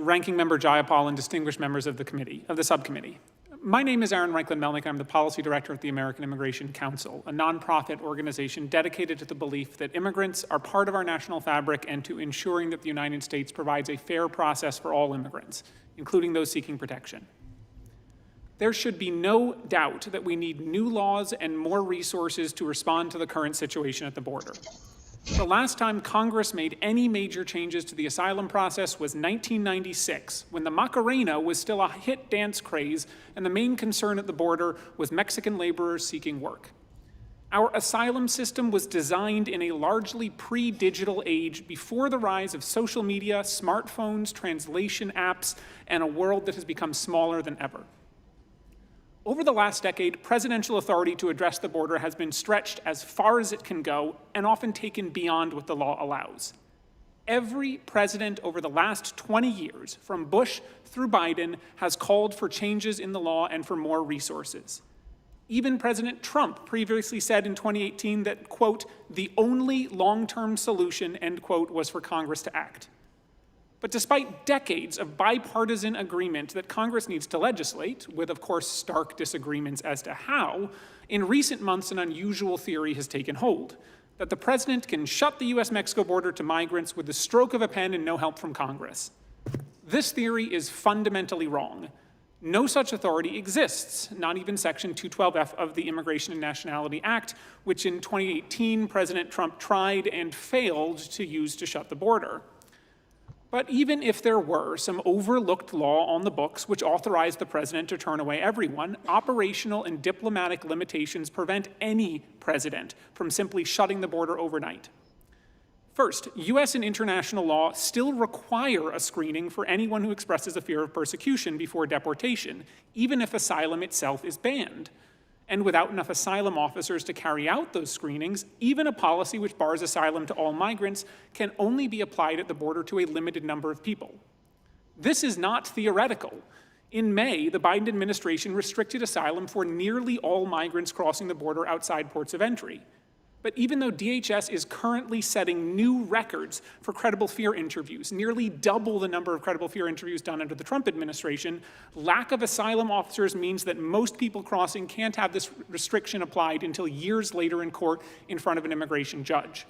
Ranking Member Jayapal and distinguished members of the subcommittee. My name is Reichlin-Melnick. I'm the Policy Director at the American Immigration Council, a nonprofit organization dedicated to the belief that immigrants are part of our national fabric and to ensuring that the United States provides a fair process for all immigrants, including those seeking protection. There should be no doubt that we need new laws and more resources to respond to the current situation at the border. The last time Congress made any major changes to the asylum process was 1996, when the Macarena was still a hit dance craze and the main concern at the border was Mexican laborers seeking work. Our asylum system was designed in a largely pre-digital age before the rise of social media, smartphones, translation apps, and a world that has become smaller than ever. Over the last decade, presidential authority to address the border has been stretched as far as it can go and often taken beyond what the law allows. Every president over the last 20 years, from Bush through Biden, has called for changes in the law and for more resources. Even President Trump previously said in 2018 that, quote, the only long-term solution, end quote, was for Congress to act. But despite decades of bipartisan agreement that Congress needs to legislate, with of course stark disagreements as to how, in recent months an unusual theory has taken hold, that the president can shut the US-Mexico border to migrants with the stroke of a pen and no help from Congress. This theory is fundamentally wrong. No such authority exists, not even Section 212F of the Immigration and Nationality Act, which in 2018 President Trump tried and failed to use to shut the border. But even if there were some overlooked law on the books which authorized the president to turn away everyone, operational and diplomatic limitations prevent any president from simply shutting the border overnight. First, US and international law still require a screening for anyone who expresses a fear of persecution before deportation, even if asylum itself is banned. And without enough asylum officers to carry out those screenings, even a policy which bars asylum to all migrants can only be applied at the border to a limited number of people. This is not theoretical. In May, the Biden administration restricted asylum for nearly all migrants crossing the border outside ports of entry. But even though DHS is currently setting new records for credible fear interviews, nearly double the number of credible fear interviews done under the Trump administration, lack of asylum officers means that most people crossing can't have this restriction applied until years later in court in front of an immigration judge.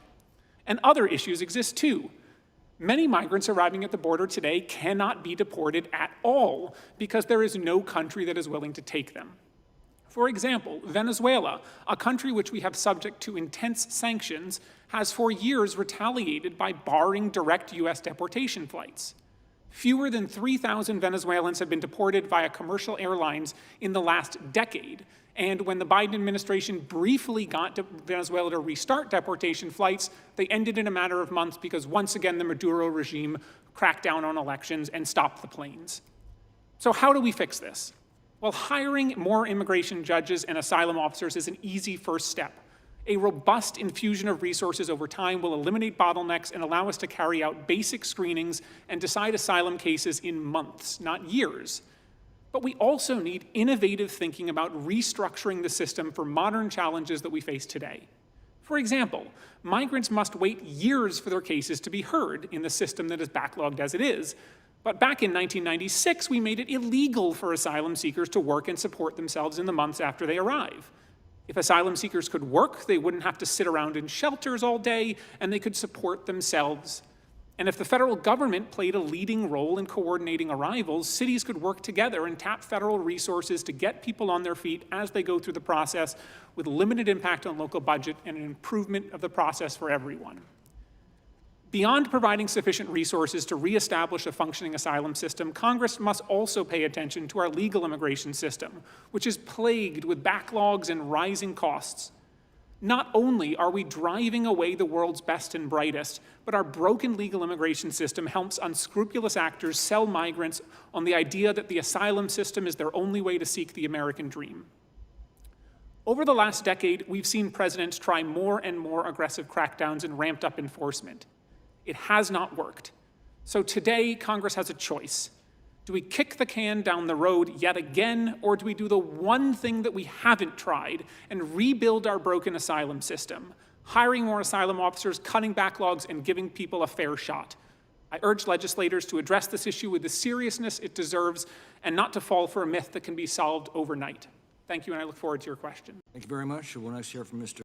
And other issues exist too. Many migrants arriving at the border today cannot be deported at all because there is no country that is willing to take them. For example, Venezuela, a country which we have subject to intense sanctions, has for years retaliated by barring direct US deportation flights. Fewer than 3,000 Venezuelans have been deported via commercial airlines in the last decade. And when the Biden administration briefly got Venezuela to restart deportation flights, they ended in a matter of months because once again the Maduro regime cracked down on elections and stopped the planes. So how do we fix this? Well, hiring more immigration judges and asylum officers is an easy first step. A robust infusion of resources over time will eliminate bottlenecks and allow us to carry out basic screenings and decide asylum cases in months, not years. But we also need innovative thinking about restructuring the system for modern challenges that we face today. For example, migrants must wait years for their cases to be heard in the system that is backlogged as it is. But back in 1996, we made it illegal for asylum seekers to work and support themselves in the months after they arrive. If asylum seekers could work, they wouldn't have to sit around in shelters all day, and they could support themselves. And if the federal government played a leading role in coordinating arrivals, cities could work together and tap federal resources to get people on their feet as they go through the process with limited impact on local budget and an improvement of the process for everyone. Beyond providing sufficient resources to reestablish a functioning asylum system, Congress must also pay attention to our legal immigration system, which is plagued with backlogs and rising costs. Not only are we driving away the world's best and brightest, but our broken legal immigration system helps unscrupulous actors sell migrants on the idea that the asylum system is their only way to seek the American dream. Over the last decade, we've seen presidents try more and more aggressive crackdowns and ramped up enforcement. It has not worked. So today, Congress has a choice. Do we kick the can down the road yet again, or do we do the one thing that we haven't tried and rebuild our broken asylum system, hiring more asylum officers, cutting backlogs, and giving people a fair shot? I urge legislators to address this issue with the seriousness it deserves and not to fall for a myth that can be solved overnight. Thank you, and I look forward to your question. Thank you very much. We'll next hear from Mr.